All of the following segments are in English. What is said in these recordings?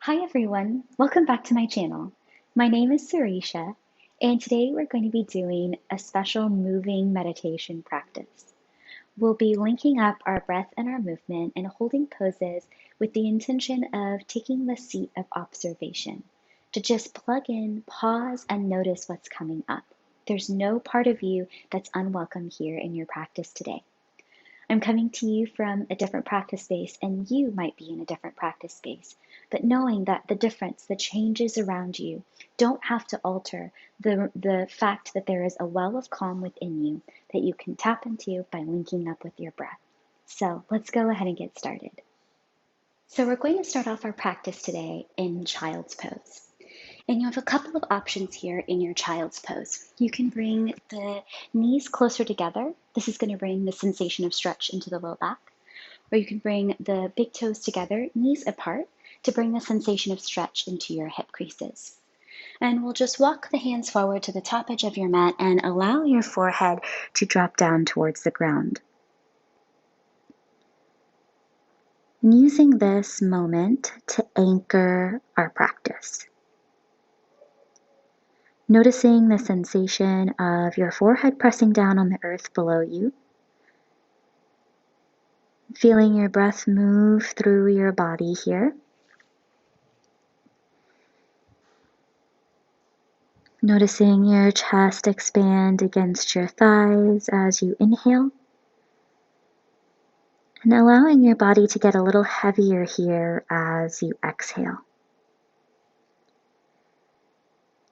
Hi everyone, welcome back to my channel. My name is Sireesha, and today we're going to be doing a special moving meditation practice. We'll be linking up our breath and our movement and holding poses with the intention of taking the seat of observation, to just plug in, pause, and notice what's coming up. There's no part of you that's unwelcome here in your practice today. I'm coming to you from a different practice space, and you might be in a different practice space. But knowing that the difference, the changes around you, don't have to alter the fact that there is a well of calm within you that you can tap into by linking up with your breath. So let's go ahead and get started. So we're going to start off our practice today in child's pose. And you have a couple of options here in your child's pose. You can bring the knees closer together. This is going to bring the sensation of stretch into the low back. Or you can bring the big toes together, knees apart, to bring the sensation of stretch into your hip creases. And we'll just walk the hands forward to the top edge of your mat and allow your forehead to drop down towards the ground. And using this moment to anchor our practice. Noticing the sensation of your forehead pressing down on the earth below you. Feeling your breath move through your body here. Noticing your chest expand against your thighs as you inhale. And allowing your body to get a little heavier here as you exhale.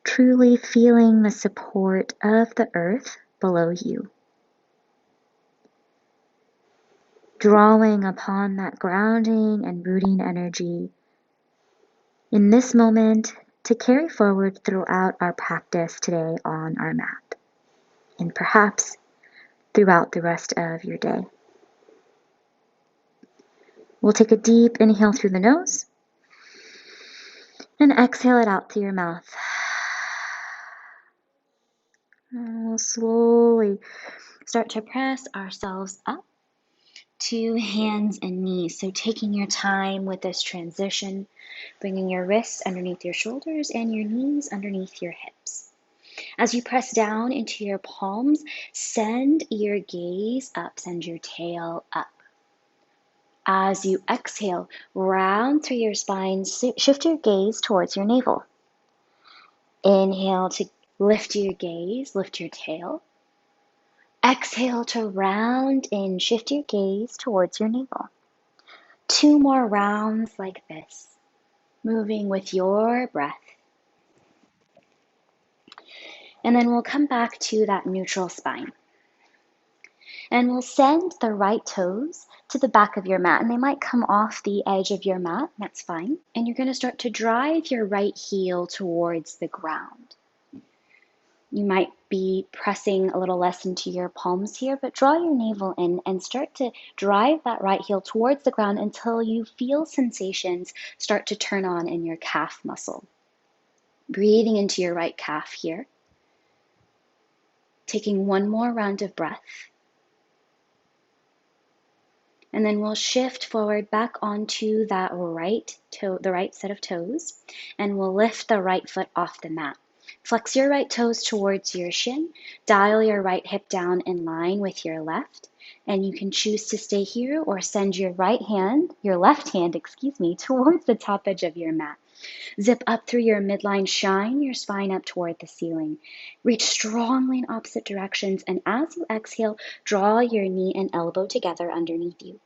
Truly feeling the support of the earth below you. Drawing upon that grounding and rooting energy in this moment to carry forward throughout our practice today on our mat, and perhaps throughout the rest of your day. We'll take a deep inhale through the nose and exhale it out through your mouth. And we'll slowly start to press ourselves up to hands and knees. So taking your time with this transition, bringing your wrists underneath your shoulders and your knees underneath your hips. As you press down into your palms, send your gaze up, send your tail up. As you exhale, round through your spine, shift your gaze towards your navel. Inhale to lift your gaze, lift your tail. Exhale to round in, shift your gaze towards your navel. 2 more rounds like this, moving with your breath. And then we'll come back to that neutral spine. And we'll send the right toes to the back of your mat, and they might come off the edge of your mat, that's fine. And you're going to start to drive your right heel towards the ground. You might be pressing a little less into your palms here, but draw your navel in and start to drive that right heel towards the ground until you feel sensations start to turn on in your calf muscle. Breathing into your right calf here. Taking 1 more round of breath. And then we'll shift forward back onto that right toe, the right set of toes, and we'll lift the right foot off the mat. Flex your right toes towards your shin, dial your right hip down in line with your left, and you can choose to stay here or send your left hand, towards the top edge of your mat. Zip up through your midline, shine your spine up toward the ceiling. Reach strongly in opposite directions, and as you exhale, draw your knee and elbow together underneath you.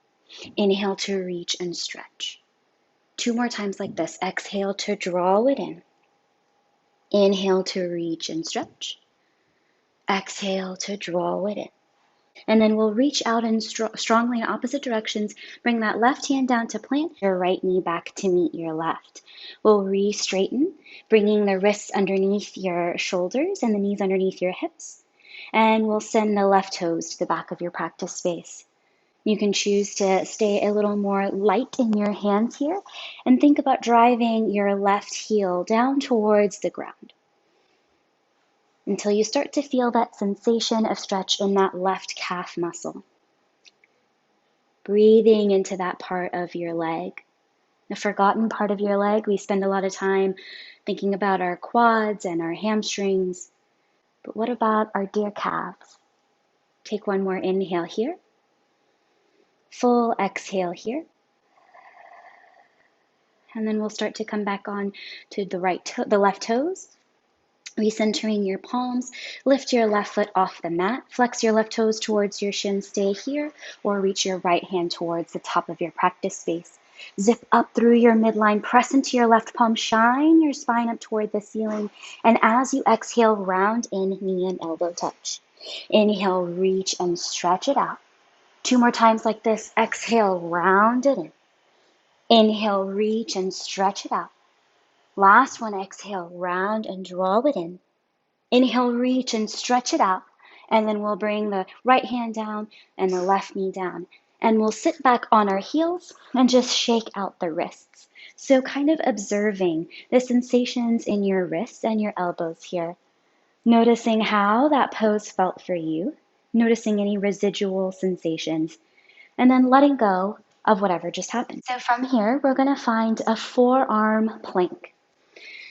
Inhale to reach and stretch. 2 more times like this. Exhale to draw it in. Inhale to reach and stretch. Exhale to draw it in. And then we'll reach out and strongly in opposite directions. Bring that left hand down to plant your right knee back to meet your left. We'll re-straighten, bringing the wrists underneath your shoulders and the knees underneath your hips. And we'll send the left toes to the back of your practice space. You can choose to stay a little more light in your hands here and think about driving your left heel down towards the ground until you start to feel that sensation of stretch in that left calf muscle. Breathing into that part of your leg a forgotten part of your leg. We spend a lot of time thinking about our quads and our hamstrings, but what about our dear calves? Take one more inhale here. Full exhale here. And then we'll start to come back on to the left toes. Recentering your palms, lift your left foot off the mat, flex your left toes towards your shin, stay here, or reach your right hand towards the top of your practice space. Zip up through your midline, press into your left palm, shine your spine up toward the ceiling, and as you exhale, round in, knee and elbow touch. Inhale, reach and stretch it out. 2 more times like this. Exhale, round it in. Inhale, reach and stretch it out. Last one, exhale, round and draw it in. Inhale, reach and stretch it out. And then we'll bring the right hand down and the left knee down. And we'll sit back on our heels and just shake out the wrists. So kind of observing the sensations in your wrists and your elbows here. Noticing how that pose felt for you. Noticing any residual sensations. And then letting go of whatever just happened. So from here, we're going to find a forearm plank.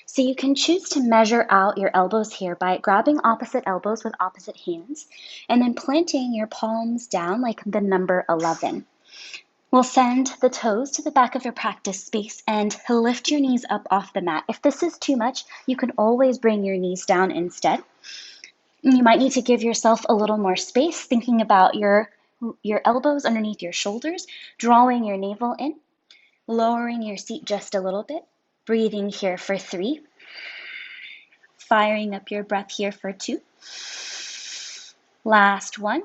So you can choose to measure out your elbows here by grabbing opposite elbows with opposite hands and then planting your palms down like the number 11. We'll send the toes to the back of your practice space and lift your knees up off the mat. If this is too much, you can always bring your knees down instead. You might need to give yourself a little more space, thinking about your elbows underneath your shoulders, drawing your navel in, lowering your seat just a little bit. Breathing here for 3. Firing up your breath here for 2. Last one.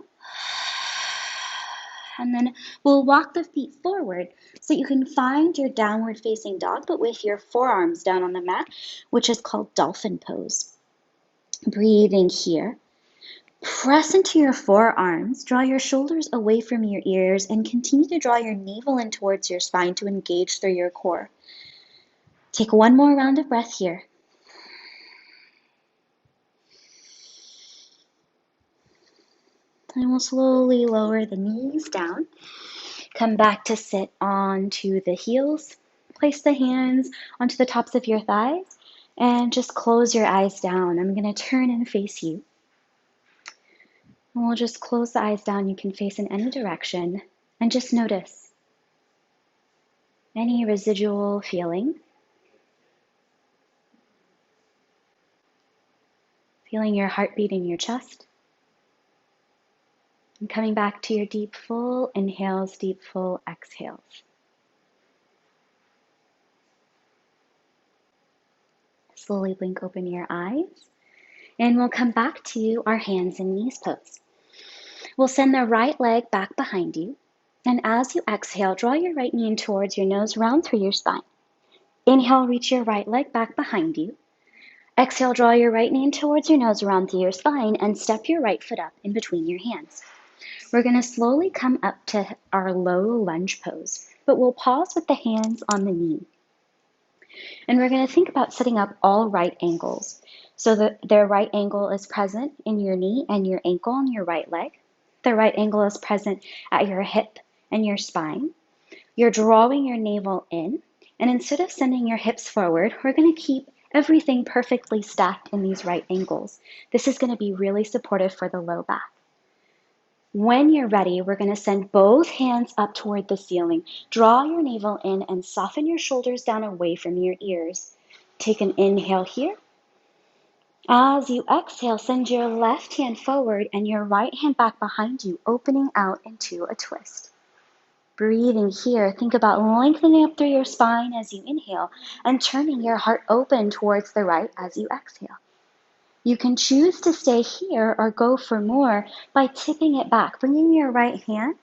And then we'll walk the feet forward so you can find your downward facing dog, but with your forearms down on the mat, which is called dolphin pose. Breathing here. Press into your forearms, draw your shoulders away from your ears, and continue to draw your navel in towards your spine to engage through your core. Take one more round of breath here. And we'll slowly lower the knees down. Come back to sit onto the heels. Place the hands onto the tops of your thighs and just close your eyes down. I'm going to turn and face you. And we'll just close the eyes down. You can face in any direction and just notice any residual feeling. Feeling your heartbeat in your chest. And coming back to your deep, full inhales, deep, full exhales. Slowly blink open your eyes. And we'll come back to our hands and knees pose. We'll send the right leg back behind you. And as you exhale, draw your right knee in towards your nose, round through your spine. Inhale, reach your right leg back behind you. Exhale, draw your right knee in towards your nose, round through your spine, and step your right foot up in between your hands. We're going to slowly come up to our low lunge pose, but we'll pause with the hands on the knee. And we're going to think about setting up all right angles. So the right angle is present in your knee and your ankle on your right leg. The right angle is present at your hip and your spine. You're drawing your navel in, and instead of sending your hips forward, we're going to keep everything perfectly stacked in these right angles. This is going to be really supportive for the low back. When you're ready, we're going to send both hands up toward the ceiling. Draw your navel in and soften your shoulders down away from your ears. Take an inhale here. As you exhale, send your left hand forward and your right hand back behind you, opening out into a twist. Breathing here, think about lengthening up through your spine as you inhale and turning your heart open towards the right as you exhale. You can choose to stay here or go for more by tipping it back, bringing your right hand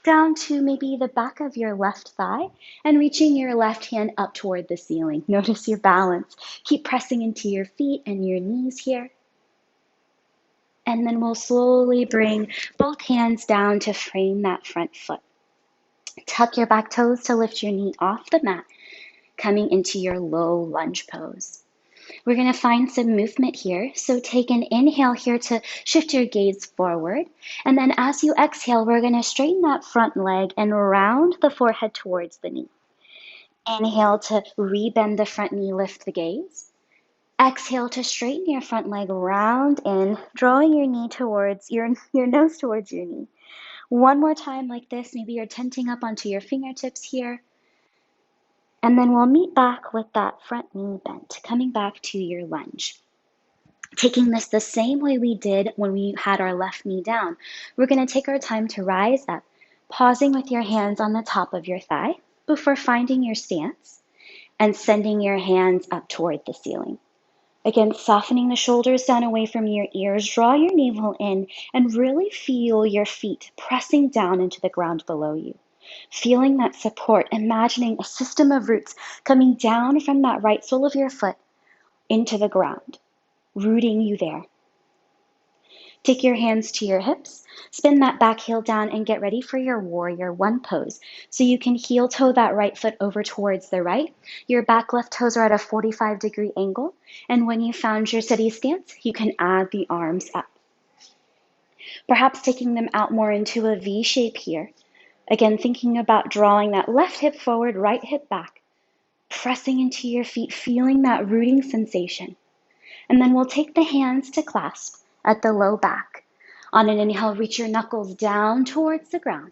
down to maybe the back of your left thigh and reaching your left hand up toward the ceiling. Notice your balance. Keep pressing into your feet and your knees here. And then we'll slowly bring both hands down to frame that front foot. Tuck your back toes to lift your knee off the mat, coming into your low lunge pose. We're going to find some movement here. So take an inhale here to shift your gaze forward. And then as you exhale, we're going to straighten that front leg and round the forehead towards the knee. Inhale to rebend the front knee, lift the gaze. Exhale to straighten your front leg, round in, drawing your knee towards your nose towards your knee. One more time like this. Maybe you're tenting up onto your fingertips here. And then we'll meet back with that front knee bent, coming back to your lunge. Taking this the same way we did when we had our left knee down. We're going to take our time to rise up, pausing with your hands on the top of your thigh before finding your stance and sending your hands up toward the ceiling. Again, softening the shoulders down away from your ears, draw your navel in, and really feel your feet pressing down into the ground below you. Feeling that support, imagining a system of roots coming down from that right sole of your foot into the ground, rooting you there. Take your hands to your hips, spin that back heel down, and get ready for your warrior one pose. So you can heel toe that right foot over towards the right. Your back left toes are at a 45-degree angle. And when you found your steady stance, you can add the arms up. Perhaps taking them out more into a V shape here. Again, thinking about drawing that left hip forward, right hip back, pressing into your feet, feeling that rooting sensation. And then we'll take the hands to clasp at the low back. On an inhale, reach your knuckles down towards the ground.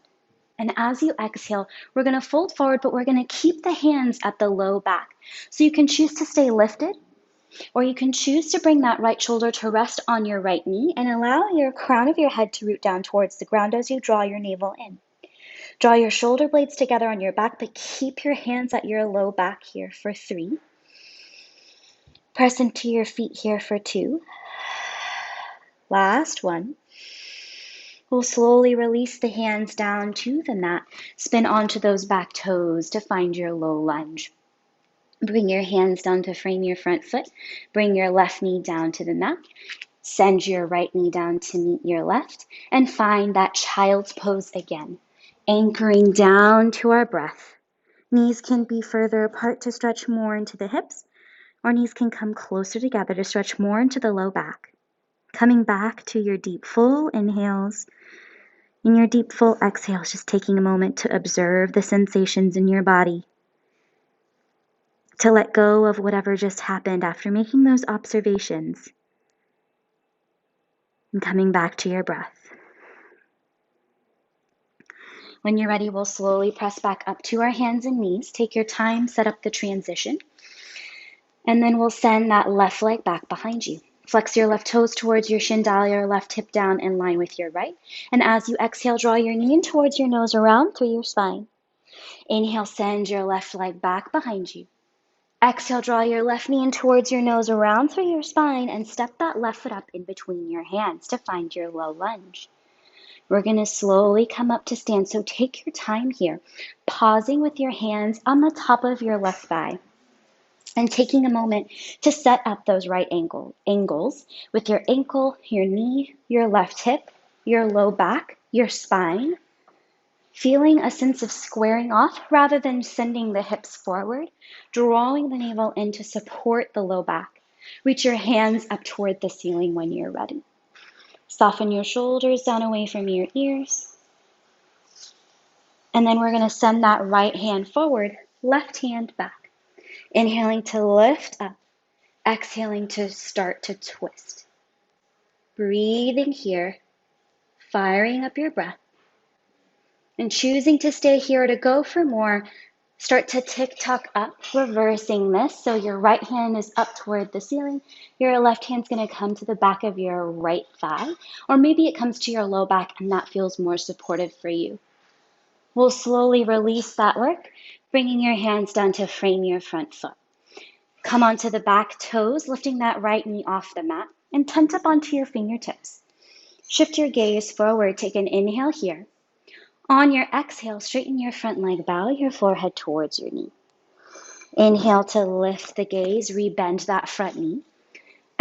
And as you exhale, we're going to fold forward, but we're going to keep the hands at the low back. So you can choose to stay lifted, or you can choose to bring that right shoulder to rest on your right knee and allow your crown of your head to root down towards the ground as you draw your navel in. Draw your shoulder blades together on your back, but keep your hands at your low back here for 3. Press into your feet here for 2. Last one. We'll slowly release the hands down to the mat. Spin onto those back toes to find your low lunge. Bring your hands down to frame your front foot. Bring your left knee down to the mat. Send your right knee down to meet your left. And find that child's pose again. Anchoring down to our breath. Knees can be further apart to stretch more into the hips, or knees can come closer together to stretch more into the low back. Coming back to your deep full inhales. In your deep full exhales, just taking a moment to observe the sensations in your body. To let go of whatever just happened after making those observations. And coming back to your breath. When you're ready, we'll slowly press back up to our hands and knees. Take your time, set up the transition. And then we'll send that left leg back behind you. Flex your left toes towards your shin, dial your left hip down in line with your right. And as you exhale, draw your knee in towards your nose, around through your spine. Inhale, send your left leg back behind you. Exhale, draw your left knee in towards your nose, around through your spine, and step that left foot up in between your hands to find your low lunge. We're going to slowly come up to stand, so take your time here, pausing with your hands on the top of your left thigh, and taking a moment to set up those right angles with your ankle, your knee, your left hip, your low back, your spine, feeling a sense of squaring off rather than sending the hips forward, drawing the navel in to support the low back. Reach your hands up toward the ceiling when you're ready. Soften your shoulders down away from your ears. And then we're going to send that right hand forward, left hand back. Inhaling to lift up, exhaling to start to twist. Breathing here, firing up your breath. And choosing to stay here or to go for more, start to tick-tock up, reversing this. So your right hand is up toward the ceiling. Your left hand's going to come to the back of your right thigh. Or maybe it comes to your low back and that feels more supportive for you. We'll slowly release that work, bringing your hands down to frame your front foot. Come onto the back toes, lifting that right knee off the mat, and tent up onto your fingertips. Shift your gaze forward. Take an inhale here. On your exhale, straighten your front leg, bow your forehead towards your knee. Inhale to lift the gaze, rebend that front knee.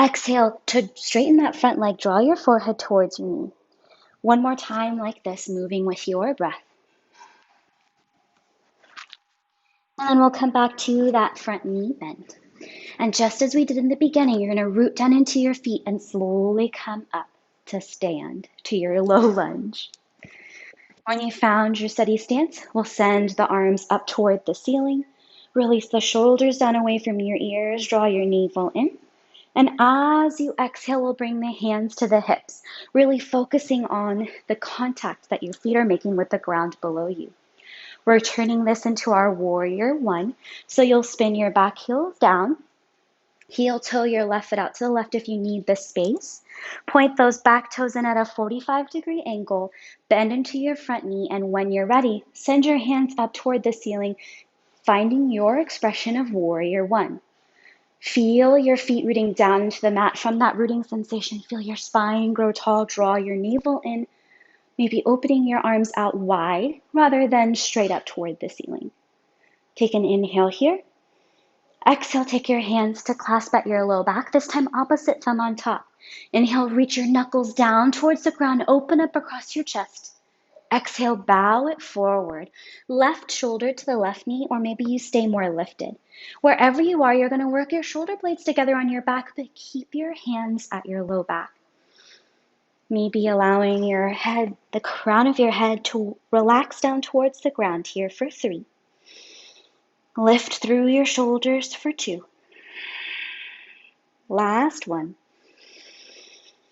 Exhale to straighten that front leg, draw your forehead towards your knee. One more time like this, moving with your breath. And then we'll come back to that front knee bend. And just as we did in the beginning, you're going to root down into your feet and slowly come up to stand to your low lunge. When you found your steady stance, we'll send the arms up toward the ceiling. Release the shoulders down away from your ears. Draw your navel in. And as you exhale, we'll bring the hands to the hips, really focusing on the contact that your feet are making with the ground below you. We're turning this into our warrior one. So you'll spin your back heels down, heel toe your left foot out to the left if you need the space. Point those back toes in at a 45-degree angle, bend into your front knee, and when you're ready, send your hands up toward the ceiling, finding your expression of warrior one. Feel your feet rooting down into the mat. From that rooting sensation, feel your spine grow tall. Draw your navel in, maybe opening your arms out wide rather than straight up toward the ceiling. Take an inhale here. Exhale, take your hands to clasp at your low back, this time opposite thumb on top. Inhale, reach your knuckles down towards the ground, open up across your chest. Exhale, bow it forward. Left shoulder to the left knee, or maybe you stay more lifted. Wherever you are, you're going to work your shoulder blades together on your back, but keep your hands at your low back. Maybe allowing your head, the crown of your head, to relax down towards the ground here for 3. Lift through your shoulders for 2. Last 1.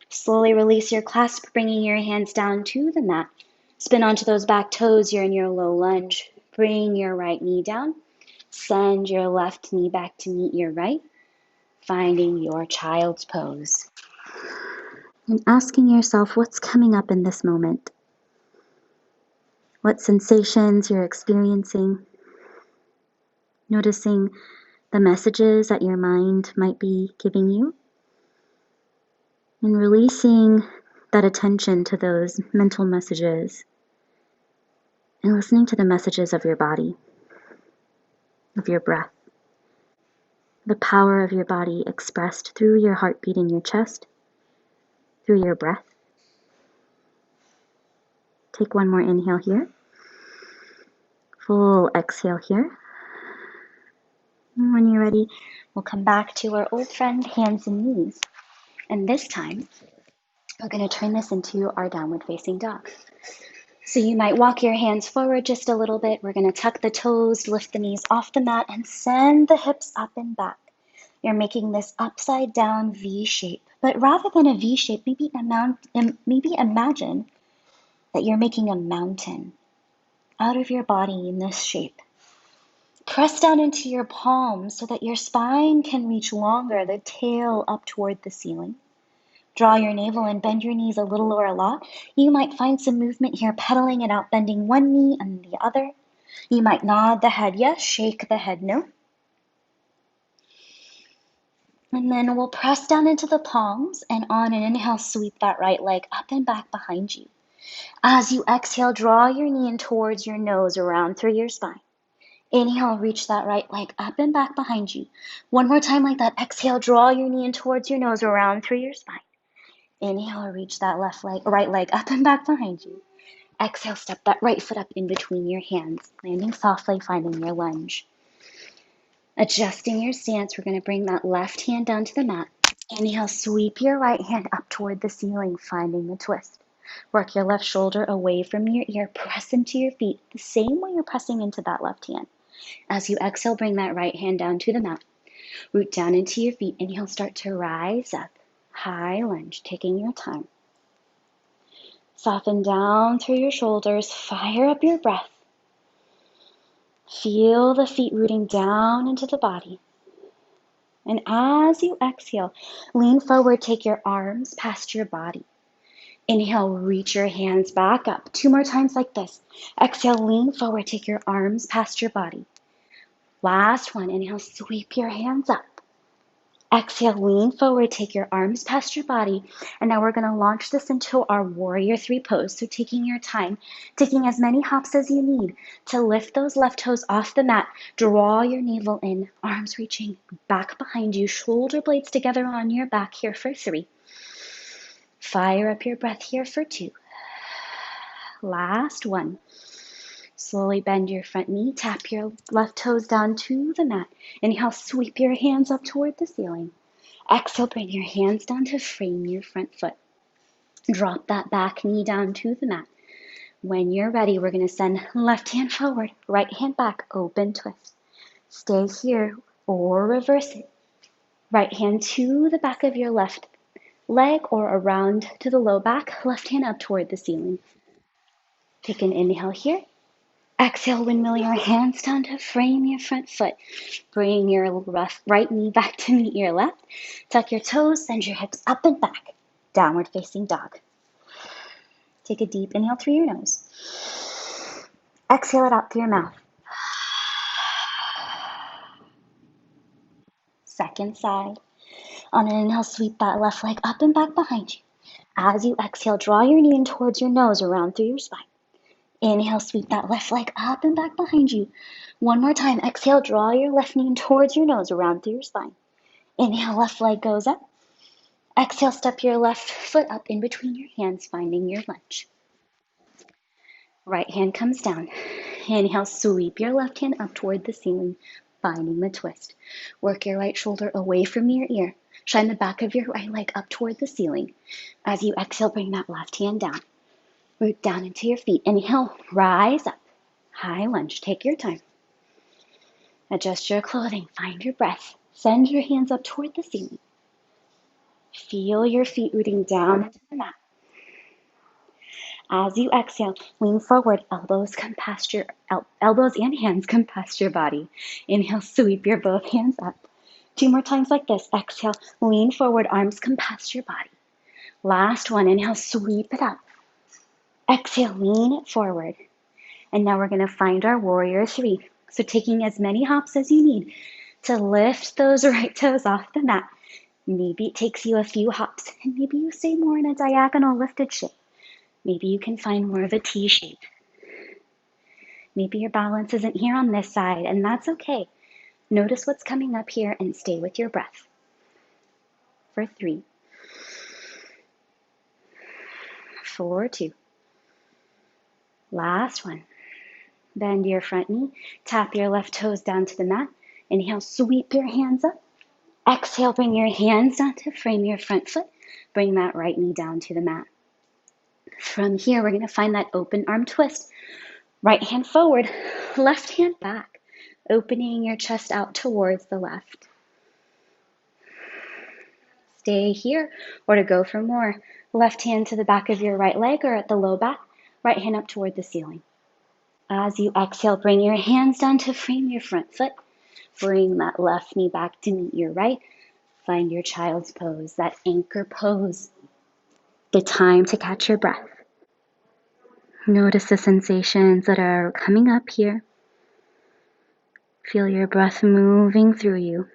Slowly release your clasp, bringing your hands down to the mat. Spin onto those back toes. You're in your low lunge. Bring your right knee down. Send your left knee back to meet your right, finding your child's pose. And asking yourself what's coming up in this moment. What sensations you're experiencing. Noticing the messages that your mind might be giving you. And releasing that attention to those mental messages. And listening to the messages of your body, of your breath. The power of your body expressed through your heartbeat in your chest, through your breath. Take one more inhale here. Full exhale here. And when you're ready, we'll come back to our old friend, hands and knees. And this time, we're going to turn this into our downward facing dog. So you might walk your hands forward just a little bit. We're going to tuck the toes, lift the knees off the mat, and send the hips up and back. You're making this upside down V shape. But rather than a V shape, maybe imagine that you're making a mountain out of your body in this shape. Press down into your palms so that your spine can reach longer, the tail up toward the ceiling. Draw your navel and bend your knees a little or a lot. You might find some movement here, pedaling it out, bending one knee and the other. You might nod the head yes, shake the head no. And then we'll press down into the palms, and on an inhale, sweep that right leg up and back behind you. As you exhale, draw your knee in towards your nose, around through your spine. Inhale, reach that right leg up and back behind you. One more time like that. Exhale, draw your knee in towards your nose, around through your spine. Inhale, right leg up and back behind you. Exhale, step that right foot up in between your hands, landing softly, finding your lunge. Adjusting your stance, we're going to bring that left hand down to the mat. Inhale, sweep your right hand up toward the ceiling, finding the twist. Work your left shoulder away from your ear, press into your feet the same way you're pressing into that left hand. As you exhale, bring that right hand down to the mat. Root down into your feet. Inhale, start to rise up. High lunge, taking your time. Soften down through your shoulders. Fire up your breath. Feel the feet rooting down into the body. And as you exhale, lean forward, take your arms past your body. Inhale, reach your hands back up. 2 more times like this. Exhale, lean forward, take your arms past your body. Last one. Inhale, sweep your hands up. Exhale, lean forward, take your arms past your body. And now we're going to launch this into our warrior 3 pose. So taking your time, taking as many hops as you need to lift those left toes off the mat. Draw your navel in, arms reaching back behind you, shoulder blades together on your back here for 3. Fire up your breath here for 2. Last 1. Slowly bend your front knee, tap your left toes down to the mat. Inhale, sweep your hands up toward the ceiling. Exhale, bring your hands down to frame your front foot. Drop that back knee down to the mat. When you're ready, we're going to send left hand forward, right hand back, open twist. Stay here or reverse it. Right hand to the back of your left leg or around to the low back, left hand up toward the ceiling. Take an inhale here. Exhale, windmill your hands down to frame your front foot. Bring your right knee back to meet your left. Tuck your toes, send your hips up and back. Downward facing dog. Take a deep inhale through your nose. Exhale it out through your mouth. Second side. On an inhale, sweep that left leg up and back behind you. As you exhale, draw your knee in towards your nose, around through your spine. Inhale, sweep that left leg up and back behind you. One more time. Exhale, draw your left knee in towards your nose, around through your spine. Inhale, left leg goes up. Exhale, step your left foot up in between your hands, finding your lunge. Right hand comes down. Inhale, sweep your left hand up toward the ceiling, finding the twist. Work your right shoulder away from your ear. Shine the back of your right leg up toward the ceiling. As you exhale, bring that left hand down. Root down into your feet. Inhale, rise up. High lunge. Take your time. Adjust your clothing. Find your breath. Send your hands up toward the ceiling. Feel your feet rooting down into the mat. As you exhale, lean forward. Elbows come past your elbows and hands come past your body. Inhale, sweep your both hands up. 2 more times like this. Exhale, lean forward. Arms come past your body. Last one. Inhale, sweep it up. Exhale, lean it forward. And now we're going to find our warrior 3. So taking as many hops as you need to lift those right toes off the mat. Maybe it takes you a few hops, and maybe you stay more in a diagonal lifted shape. Maybe you can find more of a T shape. Maybe your balance isn't here on this side, and that's okay. Notice what's coming up here and stay with your breath. For 3, 4, 2. Last one. Bend your front knee. Tap your left toes down to the mat. Inhale, sweep your hands up. Exhale, bring your hands down to frame your front foot. Bring that right knee down to the mat. From here, we're going to find that open arm twist. Right hand forward, left hand back, opening your chest out towards the left. Stay here, or to go for more, left hand to the back of your right leg or at the low back, right hand up toward the ceiling. As you exhale, bring your hands down to frame your front foot. Bring that left knee back to meet your right. Find your child's pose, that anchor pose. The time to catch your breath. Notice the sensations that are coming up here. Feel your breath moving through you.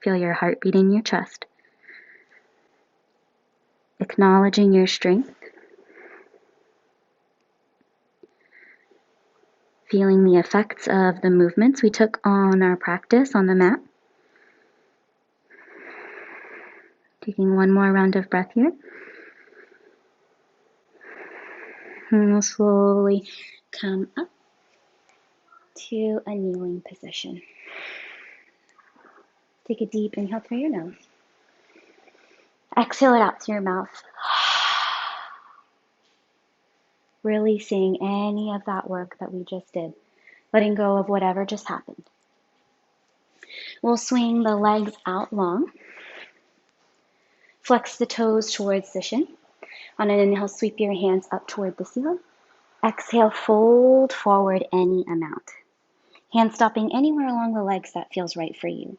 Feel your heartbeat in your chest. Acknowledging your strength. Feeling the effects of the movements we took on our practice on the mat. Taking one more round of breath here. And we'll slowly come up to a kneeling position. Take a deep inhale through your nose. Exhale it out through your mouth. Releasing any of that work that we just did. Letting go of whatever just happened. We'll swing the legs out long. Flex the toes towards the shin. On an inhale, sweep your hands up toward the ceiling. Exhale, fold forward any amount. Hands stopping anywhere along the legs that feels right for you.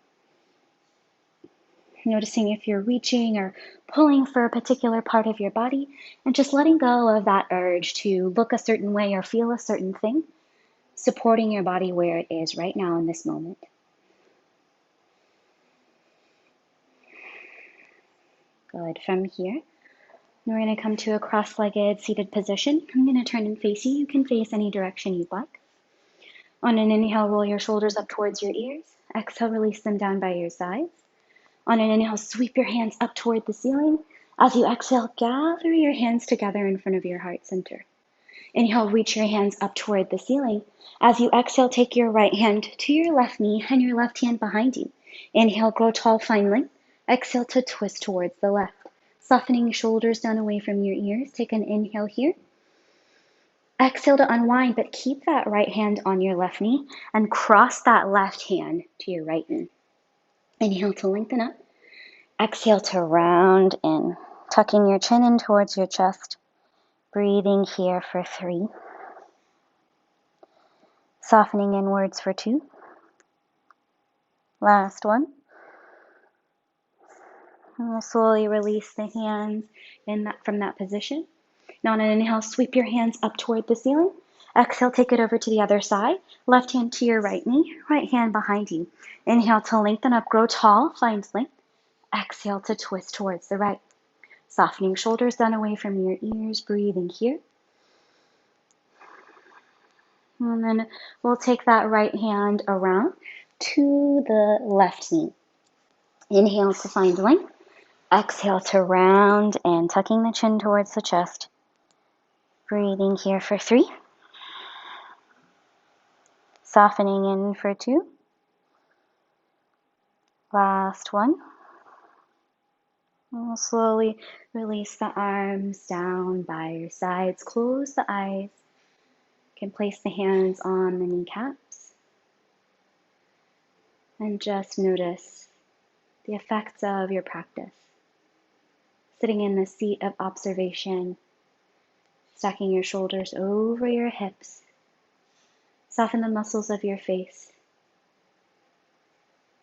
Noticing if you're reaching or pulling for a particular part of your body, and just letting go of that urge to look a certain way or feel a certain thing, supporting your body where it is right now in this moment. Good. From here, we're going to come to a cross-legged seated position. I'm going to turn and face you. You can face any direction you'd like. On an inhale, roll your shoulders up towards your ears. Exhale, release them down by your sides. On an inhale, sweep your hands up toward the ceiling. As you exhale, gather your hands together in front of your heart center. Inhale, reach your hands up toward the ceiling. As you exhale, take your right hand to your left knee and your left hand behind you. Inhale, grow tall, find length. Exhale to twist towards the left. Softening shoulders down away from your ears. Take an inhale here. Exhale to unwind, but keep that right hand on your left knee and cross that left hand to your right knee. Inhale to lengthen up. Exhale to round in, tucking your chin in towards your chest. Breathing here for 3. Softening inwards for 2. Last one. And we'll slowly release the hands from that position. Now on an inhale, sweep your hands up toward the ceiling. Exhale, take it over to the other side. Left hand to your right knee, right hand behind you. Inhale to lengthen up, grow tall, find length. Exhale to twist towards the right. Softening shoulders down away from your ears, breathing here. And then we'll take that right hand around to the left knee. Inhale to find length. Exhale to round and tucking the chin towards the chest. Breathing here for 3. Softening in for 2. Last one. And we'll slowly release the arms down by your sides. Close the eyes. You can place the hands on the kneecaps. And just notice the effects of your practice. Sitting in the seat of observation, stacking your shoulders over your hips. Soften the muscles of your face.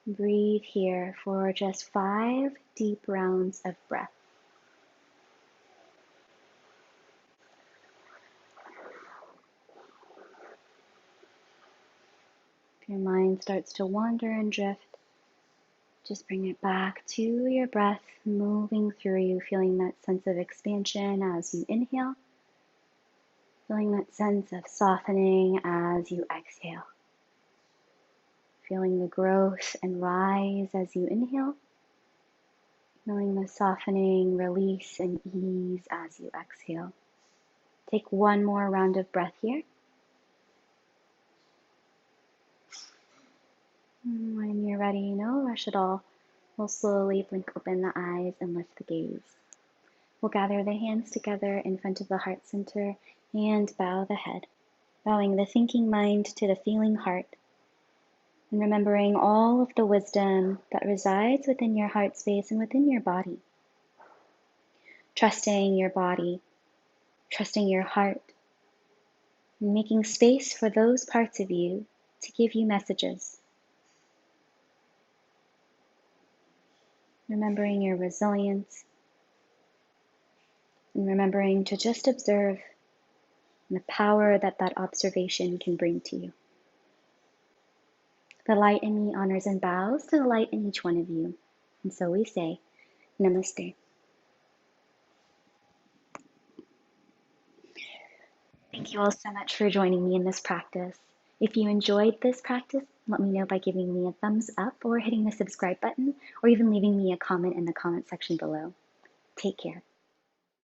Breathe here for just 5 deep rounds of breath. If your mind starts to wander and drift, just bring it back to your breath, moving through you, feeling that sense of expansion as you inhale, feeling that sense of softening as you exhale. Feeling the growth and rise as you inhale, feeling the softening, release, and ease as you exhale. Take one more round of breath here. When you're ready, no rush at all. We'll slowly blink open the eyes and lift the gaze. We'll gather the hands together in front of the heart center and bow the head, bowing the thinking mind to the feeling heart, and remembering all of the wisdom that resides within your heart space and within your body. Trusting your body, trusting your heart, and making space for those parts of you to give you messages. Remembering your resilience, and remembering to just observe the power that that observation can bring to you. The light in me honors and bows to the light in each one of you. And so we say, Namaste. Thank you all so much for joining me in this practice. If you enjoyed this practice, let me know by giving me a thumbs up or hitting the subscribe button, or even leaving me a comment in the comment section below. Take care.